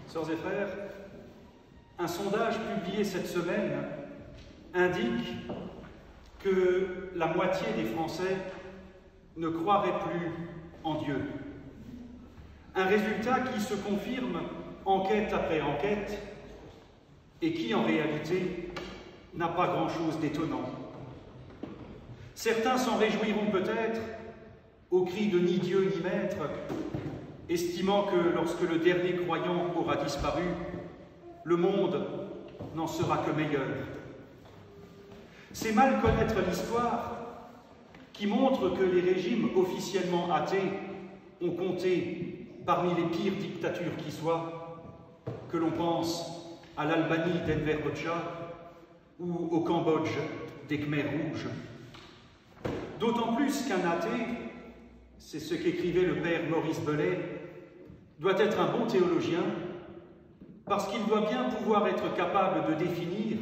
Sœurs et frères, un sondage publié cette semaine indique que la moitié des Français ne croiraient plus en Dieu. Un résultat qui se confirme enquête après enquête et qui, en réalité, n'a pas grand-chose d'étonnant. Certains s'en réjouiront peut-être au cri de « ni Dieu ni maître », estimant que lorsque le dernier croyant aura disparu, le monde n'en sera que meilleur. C'est mal connaître l'histoire qui montre que les régimes officiellement athées ont compté parmi les pires dictatures qui soient, que l'on pense à l'Albanie d'Enver Hoxha ou au Cambodge des Khmers rouges. D'autant plus qu'un athée, c'est ce qu'écrivait le père Maurice Belay, doit être un bon théologien parce qu'il doit bien pouvoir être capable de définir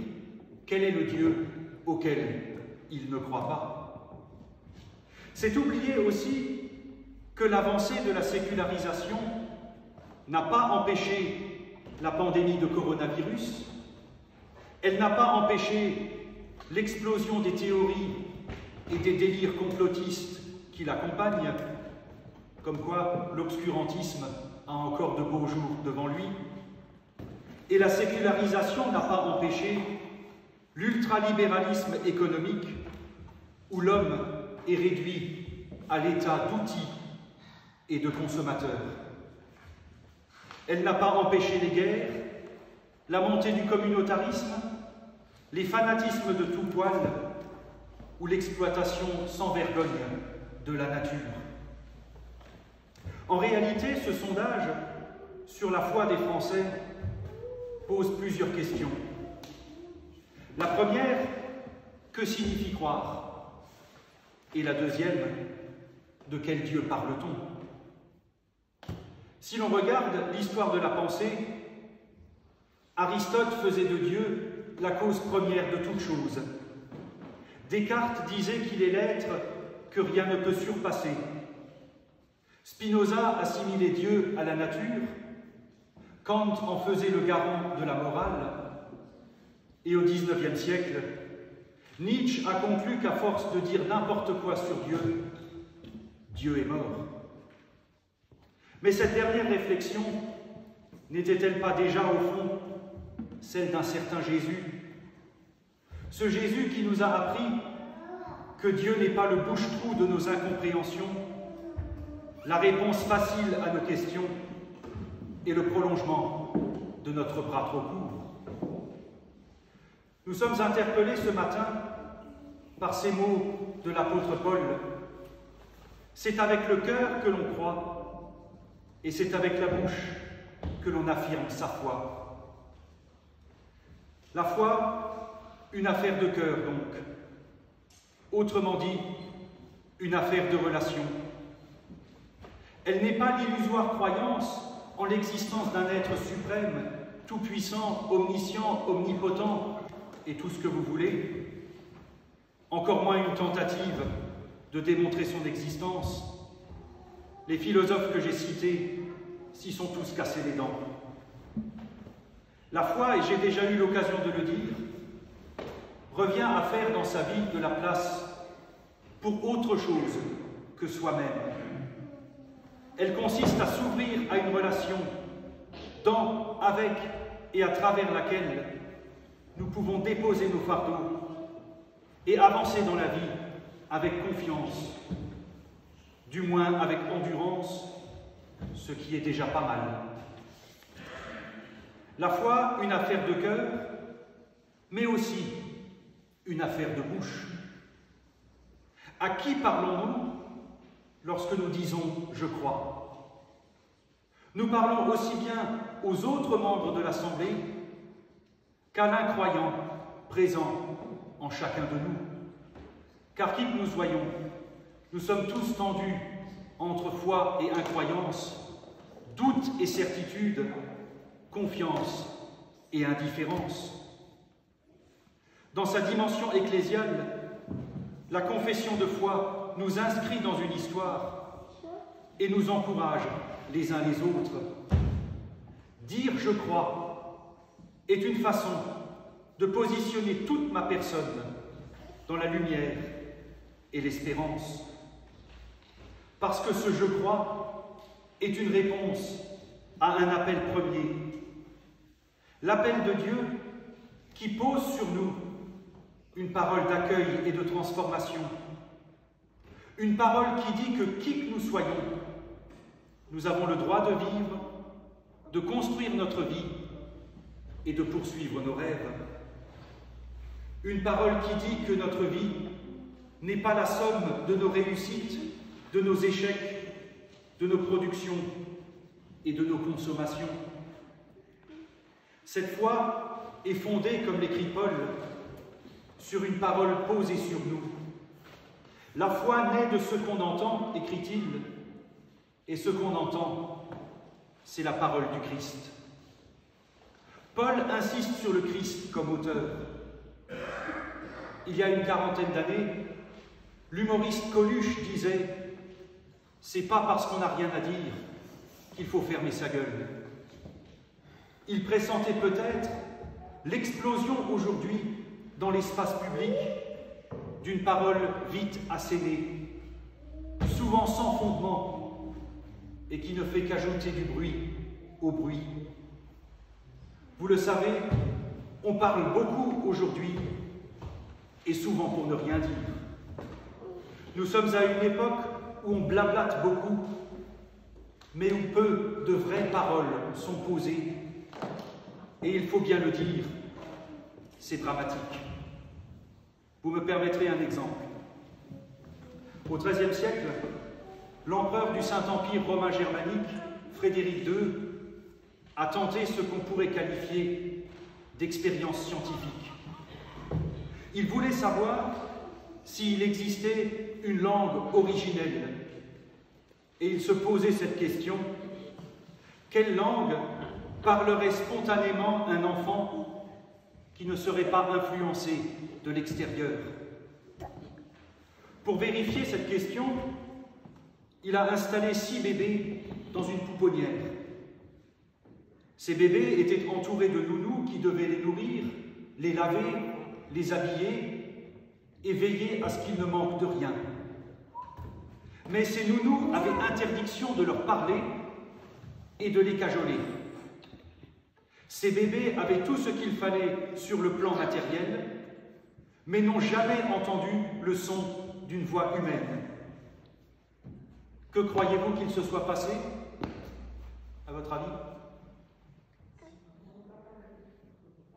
quel est le Dieu auquel il ne croit pas. C'est oublier aussi que l'avancée de la sécularisation n'a pas empêché la pandémie de coronavirus, elle n'a pas empêché l'explosion des théories et des délires complotistes qui l'accompagnent, comme quoi l'obscurantisme a encore de beaux jours devant lui, et la sécularisation n'a pas empêché l'ultralibéralisme économique où l'homme est réduit à l'état d'outil et de consommateur. Elle n'a pas empêché les guerres, la montée du communautarisme, les fanatismes de tout poil ou l'exploitation sans vergogne de la nature. En réalité, ce sondage sur la foi des Français pose plusieurs questions. La première, que signifie croire? Et la deuxième, de quel Dieu parle-t-on? Si l'on regarde l'histoire de la pensée, Aristote faisait de Dieu la cause première de toute chose. Descartes disait qu'il est l'être que rien ne peut surpasser. Spinoza assimilait Dieu à la nature, Kant en faisait le garant de la morale, et au XIXe siècle, Nietzsche a conclu qu'à force de dire n'importe quoi sur Dieu, Dieu est mort. Mais cette dernière réflexion n'était-elle pas déjà, au fond, celle d'un certain Jésus? Ce Jésus qui nous a appris que Dieu n'est pas le bouche-trou de nos incompréhensions, la réponse facile à nos questions et le prolongement de notre bras trop court. Nous sommes interpellés ce matin par ces mots de l'apôtre Paul. C'est avec le cœur que l'on croit et c'est avec la bouche que l'on affirme sa foi. La foi, une affaire de cœur donc. Autrement dit, une affaire de relation. Elle n'est pas l'illusoire croyance en l'existence d'un être suprême, tout-puissant, omniscient, omnipotent, et tout ce que vous voulez, encore moins une tentative de démontrer son existence. Les philosophes que j'ai cités s'y sont tous cassés les dents. La foi, et j'ai déjà eu l'occasion de le dire, revient à faire dans sa vie de la place pour autre chose que soi-même. Elle consiste à s'ouvrir à une relation dans, avec et à travers laquelle nous pouvons déposer nos fardeaux et avancer dans la vie avec confiance, du moins avec endurance, ce qui est déjà pas mal. La foi, une affaire de cœur, mais aussi une affaire de bouche. À qui parlons-nous lorsque nous disons « je crois » ? Nous parlons aussi bien aux autres membres de l'Assemblée qu'à l'incroyant présent en chacun de nous. Car qui que nous soyons, nous sommes tous tendus entre foi et incroyance, doute et certitude, confiance et indifférence. Dans sa dimension ecclésiale, la confession de foi nous inscrit dans une histoire et nous encourage les uns les autres. Dire « je crois » est une façon de positionner toute ma personne dans la lumière et l'espérance. Parce que ce « je crois » est une réponse à un appel premier. L'appel de Dieu qui pose sur nous une parole d'accueil et de transformation. Une parole qui dit que qui que nous soyons, nous avons le droit de vivre, de construire notre vie et de poursuivre nos rêves. Une parole qui dit que notre vie n'est pas la somme de nos réussites, de nos échecs, de nos productions et de nos consommations. Cette foi est fondée, comme l'écrit Paul, sur une parole posée sur nous. La foi naît de ce qu'on entend, écrit-il, et ce qu'on entend, c'est la parole du Christ. Paul insiste sur le Christ comme auteur. Il y a une quarantaine d'années, l'humoriste Coluche disait « C'est pas parce qu'on n'a rien à dire qu'il faut fermer sa gueule ». Il pressentait peut-être l'explosion aujourd'hui dans l'espace public d'une parole vite assénée, souvent sans fondement, et qui ne fait qu'ajouter du bruit au bruit. Vous le savez, on parle beaucoup aujourd'hui, et souvent pour ne rien dire. Nous sommes à une époque où on blablate beaucoup, mais où peu de vraies paroles sont posées. Et il faut bien le dire, c'est dramatique. Vous me permettrez un exemple. Au XIIIe siècle, l'empereur du Saint-Empire romain germanique, Frédéric II, a tenté ce qu'on pourrait qualifier d'expérience scientifique. Il voulait savoir s'il existait une langue originelle. Et il se posait cette question: quelle langue parlerait spontanément un enfant qui ne serait pas influencé de l'extérieur? Pour vérifier cette question, il a installé 6 bébés dans une pouponnière. Ces bébés étaient entourés de nounous qui devaient les nourrir, les laver, les habiller et veiller à ce qu'ils ne manquent de rien. Mais ces nounous avaient interdiction de leur parler et de les cajoler. Ces bébés avaient tout ce qu'il fallait sur le plan matériel, mais n'ont jamais entendu le son d'une voix humaine. Que croyez-vous qu'il se soit passé, à votre avis?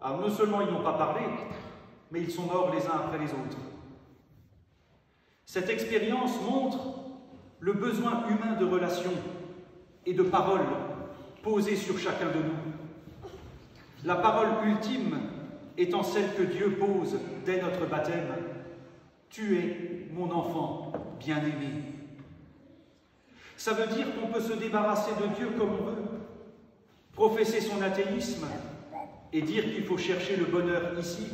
Alors, non seulement ils n'ont pas parlé, mais ils sont morts les uns après les autres. Cette expérience montre le besoin humain de relations et de paroles posées sur chacun de nous. La parole ultime étant celle que Dieu pose dès notre baptême: « Tu es mon enfant bien-aimé ». Ça veut dire qu'on peut se débarrasser de Dieu comme on veut, professer son athéisme et dire qu'il faut chercher le bonheur ici.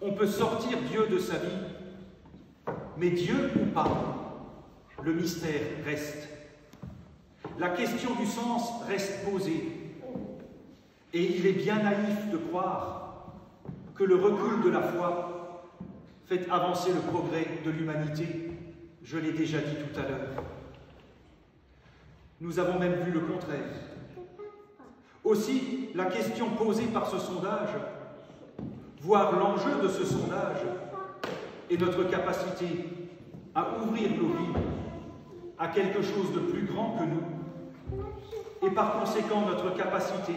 On peut sortir Dieu de sa vie, mais Dieu ou pas, le mystère reste. La question du sens reste posée. Et il est bien naïf de croire que le recul de la foi fait avancer le progrès de l'humanité. Je l'ai déjà dit tout à l'heure. Nous avons même vu le contraire. Aussi, la question posée par ce sondage, voire l'enjeu de ce sondage, est notre capacité à ouvrir nos vies à quelque chose de plus grand que nous, et par conséquent notre capacité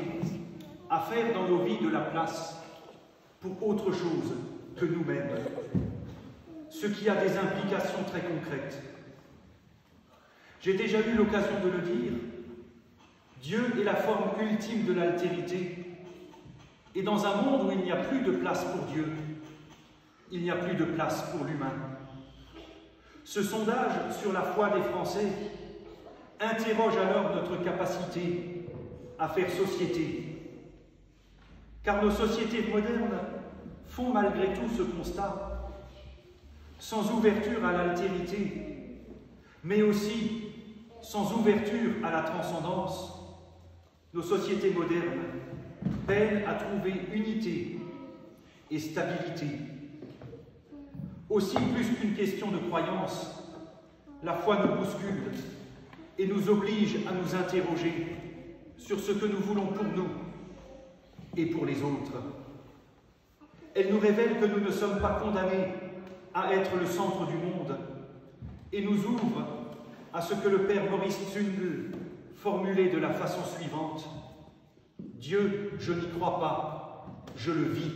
à faire dans nos vies de la place pour autre chose que nous-mêmes, ce qui a des implications très concrètes. J'ai déjà eu l'occasion de le dire, Dieu est la forme ultime de l'altérité, et dans un monde où il n'y a plus de place pour Dieu, il n'y a plus de place pour l'humain. Ce sondage sur la foi des Français interroge alors notre capacité à faire société. Car nos sociétés modernes font malgré tout ce constat, sans ouverture à l'altérité, mais aussi sans ouverture à la transcendance, nos sociétés modernes peinent à trouver unité et stabilité. Aussi, plus qu'une question de croyance, la foi nous bouscule et nous oblige à nous interroger sur ce que nous voulons pour nous et pour les autres. Elle nous révèle que nous ne sommes pas condamnés à être le centre du monde et nous ouvre à ce que le Père Maurice Zundel formulait de la façon suivante: Dieu, je n'y crois pas, je le vis.